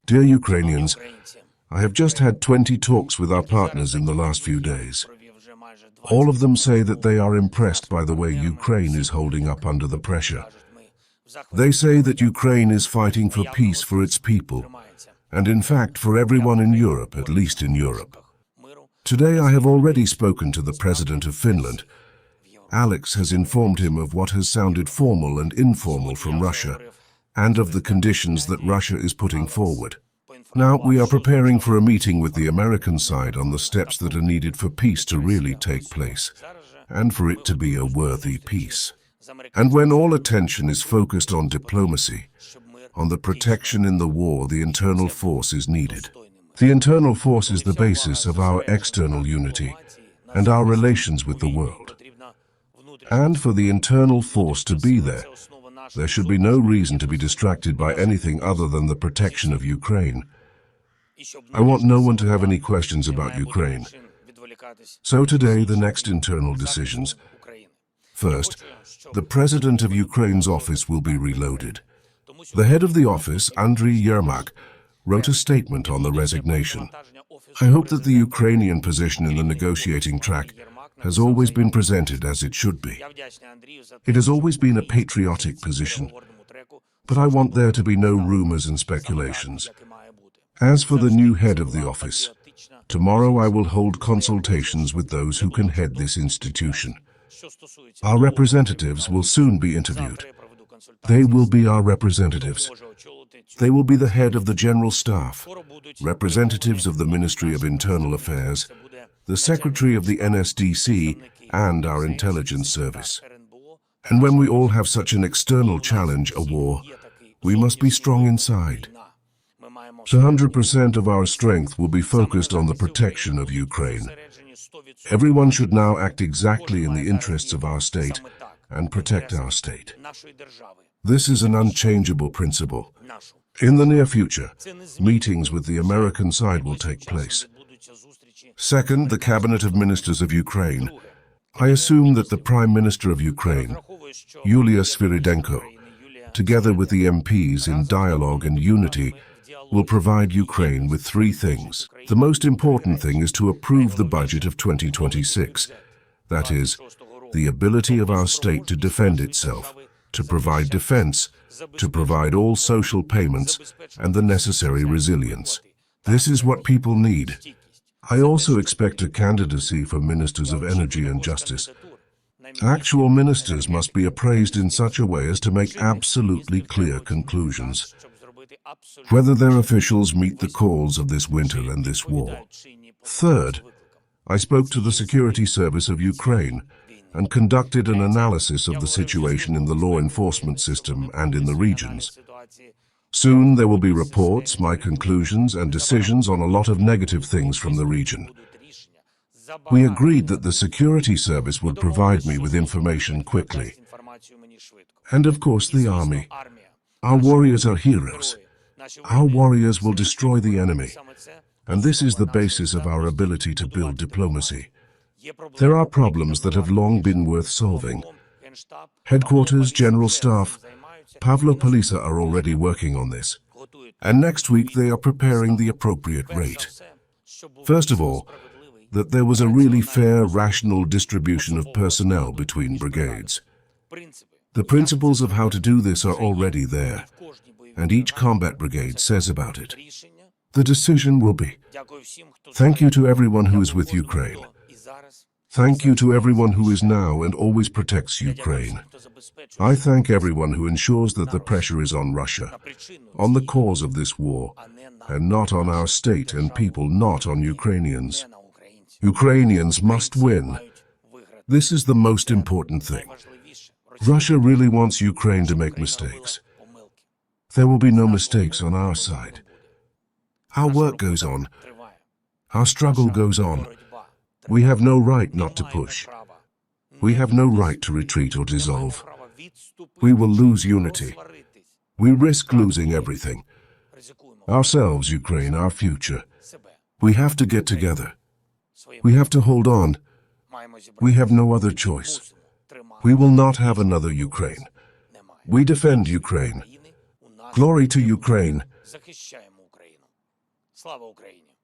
Dear Ukrainians, I have just had 20 talks with our partners in the last few days. All of them say that they are impressed by the way Ukraine is holding up under the pressure. They say that Ukraine is fighting for peace for its people, and in fact for everyone in Europe, at least in Europe. Today I have already spoken to the President of Finland. Alex has informed him of what has sounded formal and informal from Russia, and of the conditions that Russia is putting forward. Now we are preparing for a meeting with the American side on the steps that are needed for peace to really take place, and for it to be a worthy peace. And when all attention is focused on diplomacy, on the protection in the war, the internal force is needed. The internal force is the basis of our external unity and our relations with the world. And for the internal force to be there should be no reason to be distracted by anything other than the protection of Ukraine. I want no one to have any questions about Ukraine. So today, the next internal decisions. First, the President of Ukraine's office will be reloaded. The head of the office, Andriy Yermak, wrote a statement on the resignation. I hope that the Ukrainian position in the negotiating track has always been presented as it should be. It has always been a patriotic position, but I want there to be no rumors and speculations. As for the new head of the office, tomorrow I will hold consultations with those who can head this institution. Our representatives will soon be interviewed. They will be our representatives. They will be the head of the General Staff, representatives of the Ministry of Internal Affairs, the Secretary of the NSDC, and our intelligence service. And when we all have such an external challenge, a war, we must be strong inside. So 100% of our strength will be focused on the protection of Ukraine. Everyone should now act exactly in the interests of our state and protect our state. This is an unchangeable principle. In the near future, meetings with the American side will take place. Second, the Cabinet of Ministers of Ukraine. I assume that the Prime Minister of Ukraine, Yulia Sviridenko, together with the MPs in dialogue and unity, will provide Ukraine with three things. The most important thing is to approve the budget of 2026. That is, the ability of our state to defend itself, to provide defense, to provide all social payments, and the necessary resilience. This is what people need. I also expect a candidacy for Ministers of Energy and Justice. Actual ministers must be appraised in such a way as to make absolutely clear conclusions, whether their officials meet the calls of this winter and this war. Third, I spoke to the Security Service of Ukraine and conducted an analysis of the situation in the law enforcement system and in the regions. Soon there will be reports, my conclusions and decisions on a lot of negative things from the region. We agreed that the security service would provide me with information quickly. And of course the army. Our warriors are heroes. Our warriors will destroy the enemy. And this is the basis of our ability to build diplomacy. There are problems that have long been worth solving. Headquarters, General Staff, Pavlo Polisa are already working on this. And next week they are preparing the appropriate rate. First of all, that there was a really fair, rational distribution of personnel between brigades. The principles of how to do this are already there, and each combat brigade says about it. The decision will be, thank you to everyone who is with Ukraine. Thank you to everyone who is now and always protects Ukraine. I thank everyone who ensures that the pressure is on Russia, on the cause of this war, and not on our state and people, not on Ukrainians. Ukrainians must win. This is the most important thing. Russia really wants Ukraine to make mistakes. There will be no mistakes on our side. Our work goes on. Our struggle goes on. We have no right not to push. We have no right to retreat or dissolve. We will lose unity. We risk losing everything. Ourselves, Ukraine, our future. We have to get together. We have to hold on. We have no other choice. We will not have another Ukraine. We defend Ukraine. Glory to Ukraine. Слава Україні!